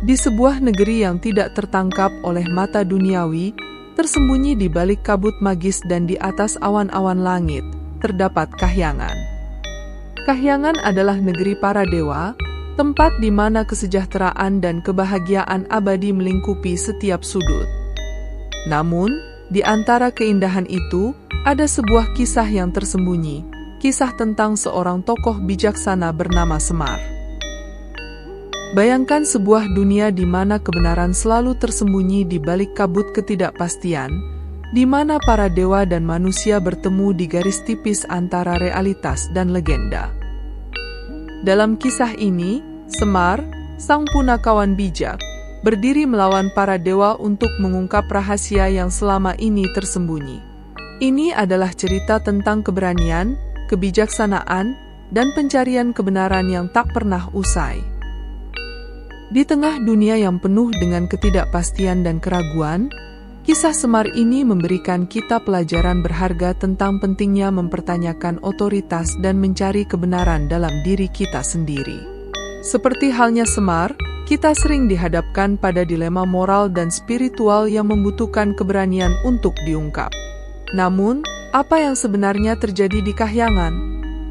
Di sebuah negeri yang tidak tertangkap oleh mata duniawi, tersembunyi di balik kabut magis dan di atas awan-awan langit, terdapat Kahyangan. Kahyangan adalah negeri para dewa, tempat di mana kesejahteraan dan kebahagiaan abadi melingkupi setiap sudut. Namun, di antara keindahan itu, ada sebuah kisah yang tersembunyi, kisah tentang seorang tokoh bijaksana bernama Semar. Bayangkan sebuah dunia di mana kebenaran selalu tersembunyi di balik kabut ketidakpastian, di mana para dewa dan manusia bertemu di garis tipis antara realitas dan legenda. Dalam kisah ini, Semar, sang punakawan bijak, berdiri melawan para dewa untuk mengungkap rahasia yang selama ini tersembunyi. Ini adalah cerita tentang keberanian, kebijaksanaan, dan pencarian kebenaran yang tak pernah usai. Di tengah dunia yang penuh dengan ketidakpastian dan keraguan, kisah Semar ini memberikan kita pelajaran berharga tentang pentingnya mempertanyakan otoritas dan mencari kebenaran dalam diri kita sendiri. Seperti halnya Semar, kita sering dihadapkan pada dilema moral dan spiritual yang membutuhkan keberanian untuk diungkap. Namun, apa yang sebenarnya terjadi di Kahyangan?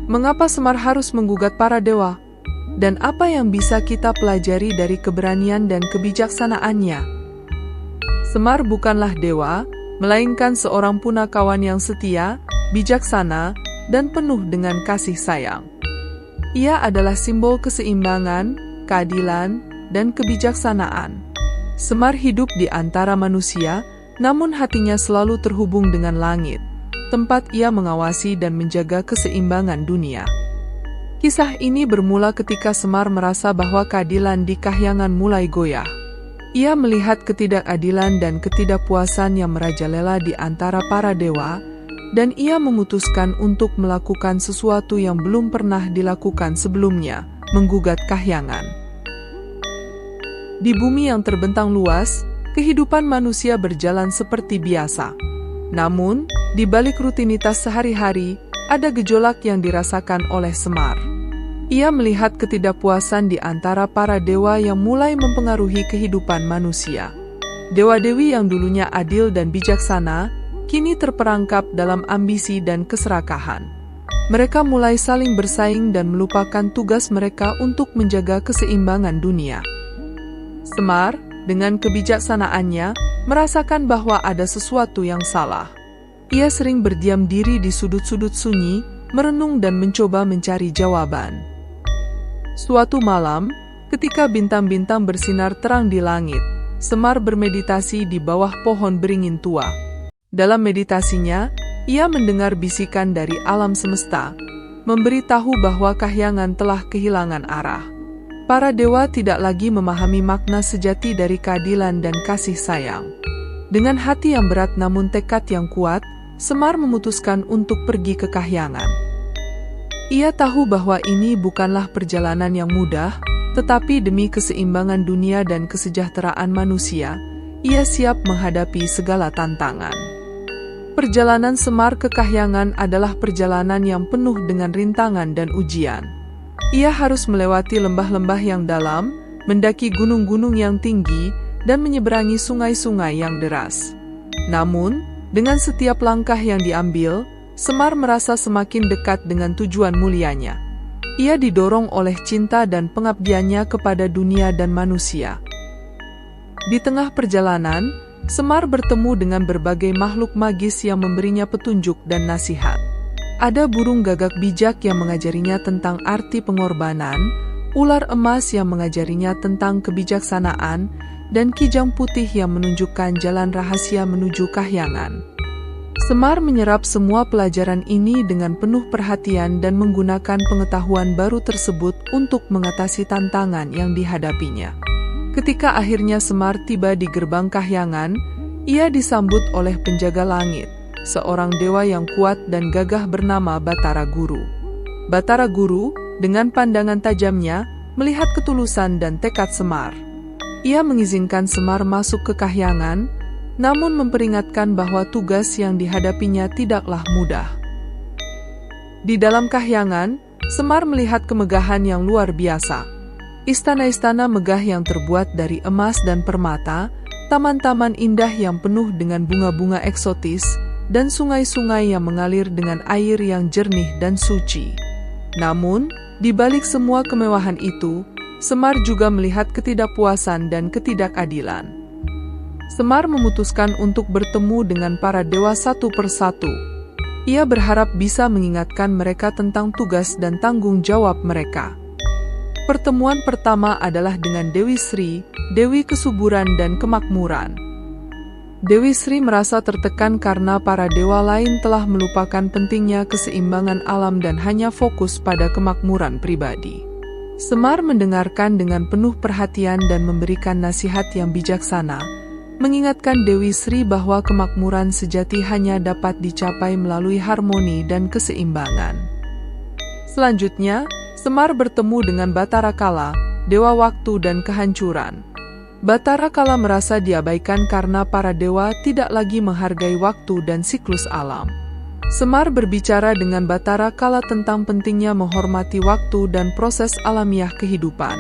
Mengapa Semar harus menggugat para dewa? Dan apa yang bisa kita pelajari dari keberanian dan kebijaksanaannya? Semar bukanlah dewa, melainkan seorang punakawan yang setia, bijaksana, dan penuh dengan kasih sayang. Ia adalah simbol keseimbangan, keadilan, dan kebijaksanaan. Semar hidup di antara manusia, namun hatinya selalu terhubung dengan langit, tempat ia mengawasi dan menjaga keseimbangan dunia. Kisah ini bermula ketika Semar merasa bahwa keadilan di Kahyangan mulai goyah. Ia melihat ketidakadilan dan ketidakpuasan yang merajalela di antara para dewa, dan ia memutuskan untuk melakukan sesuatu yang belum pernah dilakukan sebelumnya, menggugat Kahyangan. Di bumi yang terbentang luas, kehidupan manusia berjalan seperti biasa. Namun, di balik rutinitas sehari-hari, ada gejolak yang dirasakan oleh Semar. Ia melihat ketidakpuasan di antara para dewa yang mulai mempengaruhi kehidupan manusia. Dewa-dewi yang dulunya adil dan bijaksana, kini terperangkap dalam ambisi dan keserakahan. Mereka mulai saling bersaing dan melupakan tugas mereka untuk menjaga keseimbangan dunia. Semar, dengan kebijaksanaannya, merasakan bahwa ada sesuatu yang salah. Ia sering berdiam diri di sudut-sudut sunyi, merenung dan mencoba mencari jawaban. Suatu malam, ketika bintang-bintang bersinar terang di langit, Semar bermeditasi di bawah pohon beringin tua. Dalam meditasinya, ia mendengar bisikan dari alam semesta, memberitahu bahwa Kahyangan telah kehilangan arah. Para dewa tidak lagi memahami makna sejati dari keadilan dan kasih sayang. Dengan hati yang berat namun tekad yang kuat, Semar memutuskan untuk pergi ke Kahyangan. Ia tahu bahwa ini bukanlah perjalanan yang mudah, tetapi demi keseimbangan dunia dan kesejahteraan manusia, ia siap menghadapi segala tantangan. Perjalanan Semar ke Kahyangan adalah perjalanan yang penuh dengan rintangan dan ujian. Ia harus melewati lembah-lembah yang dalam, mendaki gunung-gunung yang tinggi, dan menyeberangi sungai-sungai yang deras. Namun, dengan setiap langkah yang diambil, Semar merasa semakin dekat dengan tujuan mulianya. Ia didorong oleh cinta dan pengabdiannya kepada dunia dan manusia. Di tengah perjalanan, Semar bertemu dengan berbagai makhluk magis yang memberinya petunjuk dan nasihat. Ada burung gagak bijak yang mengajarinya tentang arti pengorbanan, ular emas yang mengajarinya tentang kebijaksanaan, dan kijang putih yang menunjukkan jalan rahasia menuju Kahyangan. Semar menyerap semua pelajaran ini dengan penuh perhatian dan menggunakan pengetahuan baru tersebut untuk mengatasi tantangan yang dihadapinya. Ketika akhirnya Semar tiba di gerbang Kahyangan, ia disambut oleh penjaga langit, seorang dewa yang kuat dan gagah bernama Batara Guru. Batara Guru, dengan pandangan tajamnya, melihat ketulusan dan tekad Semar. Ia mengizinkan Semar masuk ke Kahyangan, namun memperingatkan bahwa tugas yang dihadapinya tidaklah mudah. Di dalam Kahyangan, Semar melihat kemegahan yang luar biasa. Istana-istana megah yang terbuat dari emas dan permata, taman-taman indah yang penuh dengan bunga-bunga eksotis, dan sungai-sungai yang mengalir dengan air yang jernih dan suci. Namun, di balik semua kemewahan itu, Semar juga melihat ketidakpuasan dan ketidakadilan. Semar memutuskan untuk bertemu dengan para dewa satu persatu. Ia berharap bisa mengingatkan mereka tentang tugas dan tanggung jawab mereka. Pertemuan pertama adalah dengan Dewi Sri, Dewi Kesuburan dan Kemakmuran. Dewi Sri merasa tertekan karena para dewa lain telah melupakan pentingnya keseimbangan alam dan hanya fokus pada kemakmuran pribadi. Semar mendengarkan dengan penuh perhatian dan memberikan nasihat yang bijaksana, mengingatkan Dewi Sri bahwa kemakmuran sejati hanya dapat dicapai melalui harmoni dan keseimbangan. Selanjutnya, Semar bertemu dengan Batara Kala, dewa waktu dan kehancuran. Batara Kala merasa diabaikan karena para dewa tidak lagi menghargai waktu dan siklus alam. Semar berbicara dengan Batara Kala tentang pentingnya menghormati waktu dan proses alamiah kehidupan.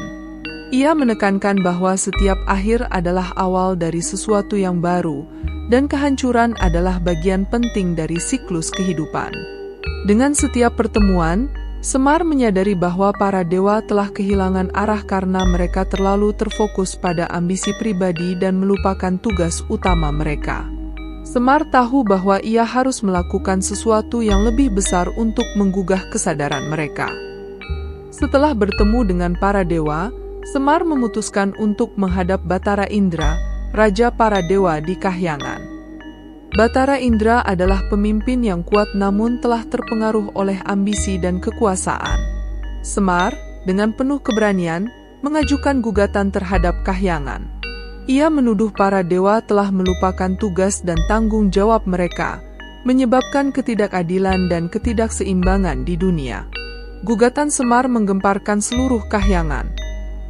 Ia menekankan bahwa setiap akhir adalah awal dari sesuatu yang baru, dan kehancuran adalah bagian penting dari siklus kehidupan. Dengan setiap pertemuan, Semar menyadari bahwa para dewa telah kehilangan arah karena mereka terlalu terfokus pada ambisi pribadi dan melupakan tugas utama mereka. Semar tahu bahwa ia harus melakukan sesuatu yang lebih besar untuk menggugah kesadaran mereka. Setelah bertemu dengan para dewa, Semar memutuskan untuk menghadap Batara Indra, raja para dewa di Kahyangan. Batara Indra adalah pemimpin yang kuat namun telah terpengaruh oleh ambisi dan kekuasaan. Semar, dengan penuh keberanian, mengajukan gugatan terhadap Kahyangan. Ia menuduh para dewa telah melupakan tugas dan tanggung jawab mereka, menyebabkan ketidakadilan dan ketidakseimbangan di dunia. Gugatan Semar menggemparkan seluruh Kahyangan.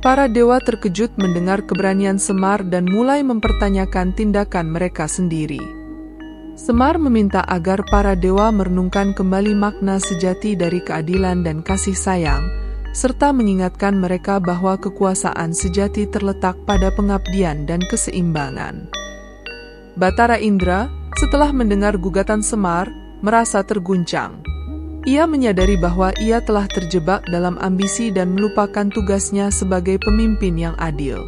Para dewa terkejut mendengar keberanian Semar dan mulai mempertanyakan tindakan mereka sendiri. Semar meminta agar para dewa merenungkan kembali makna sejati dari keadilan dan kasih sayang, serta mengingatkan mereka bahwa kekuasaan sejati terletak pada pengabdian dan keseimbangan. Batara Indra, setelah mendengar gugatan Semar, merasa terguncang. Ia menyadari bahwa ia telah terjebak dalam ambisi dan melupakan tugasnya sebagai pemimpin yang adil.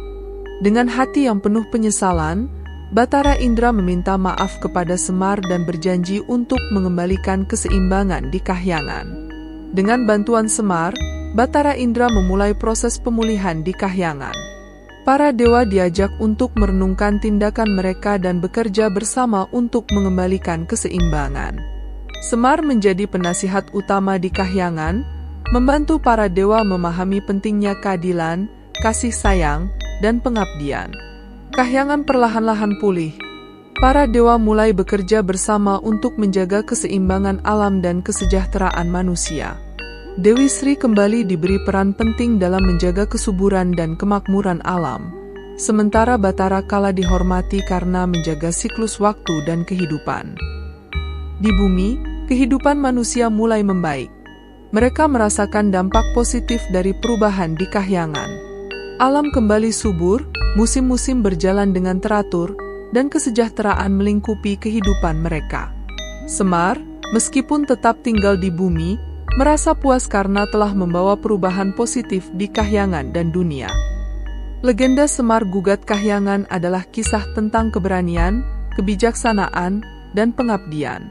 Dengan hati yang penuh penyesalan, Batara Indra meminta maaf kepada Semar dan berjanji untuk mengembalikan keseimbangan di Kahyangan. Dengan bantuan Semar, Batara Indra memulai proses pemulihan di Kahyangan. Para dewa diajak untuk merenungkan tindakan mereka dan bekerja bersama untuk mengembalikan keseimbangan. Semar menjadi penasihat utama di Kahyangan, membantu para dewa memahami pentingnya keadilan, kasih sayang, dan pengabdian. Kahyangan perlahan-lahan pulih. Para dewa mulai bekerja bersama untuk menjaga keseimbangan alam dan kesejahteraan manusia. Dewi Sri kembali diberi peran penting dalam menjaga kesuburan dan kemakmuran alam, sementara Batara Kala dihormati karena menjaga siklus waktu dan kehidupan. Di bumi, kehidupan manusia mulai membaik. Mereka merasakan dampak positif dari perubahan di Kahyangan. Alam kembali subur, musim-musim berjalan dengan teratur, dan kesejahteraan melingkupi kehidupan mereka. Semar, meskipun tetap tinggal di bumi, merasa puas karena telah membawa perubahan positif di Kahyangan dan dunia. Legenda Semar Gugat Kahyangan adalah kisah tentang keberanian, kebijaksanaan, dan pengabdian.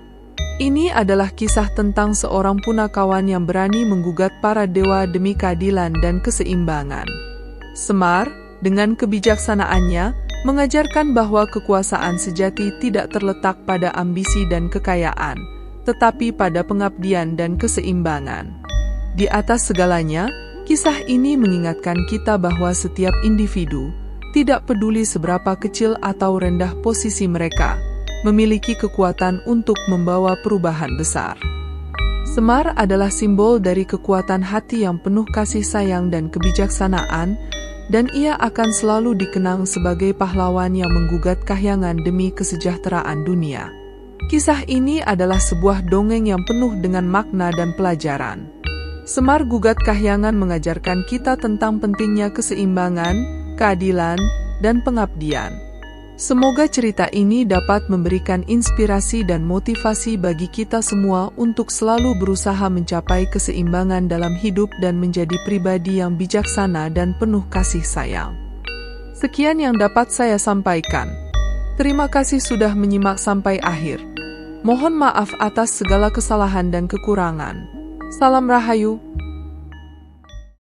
Ini adalah kisah tentang seorang punakawan yang berani menggugat para dewa demi keadilan dan keseimbangan. Semar, dengan kebijaksanaannya, mengajarkan bahwa kekuasaan sejati tidak terletak pada ambisi dan kekayaan, tetapi pada pengabdian dan keseimbangan. Di atas segalanya, kisah ini mengingatkan kita bahwa setiap individu, tidak peduli seberapa kecil atau rendah posisi mereka, memiliki kekuatan untuk membawa perubahan besar. Semar adalah simbol dari kekuatan hati yang penuh kasih sayang dan kebijaksanaan, dan ia akan selalu dikenang sebagai pahlawan yang menggugat Kahyangan demi kesejahteraan dunia. Kisah ini adalah sebuah dongeng yang penuh dengan makna dan pelajaran. Semar Gugat Kahyangan mengajarkan kita tentang pentingnya keseimbangan, keadilan, dan pengabdian. Semoga cerita ini dapat memberikan inspirasi dan motivasi bagi kita semua untuk selalu berusaha mencapai keseimbangan dalam hidup dan menjadi pribadi yang bijaksana dan penuh kasih sayang. Sekian yang dapat saya sampaikan. Terima kasih sudah menyimak sampai akhir. Mohon maaf atas segala kesalahan dan kekurangan. Salam Rahayu.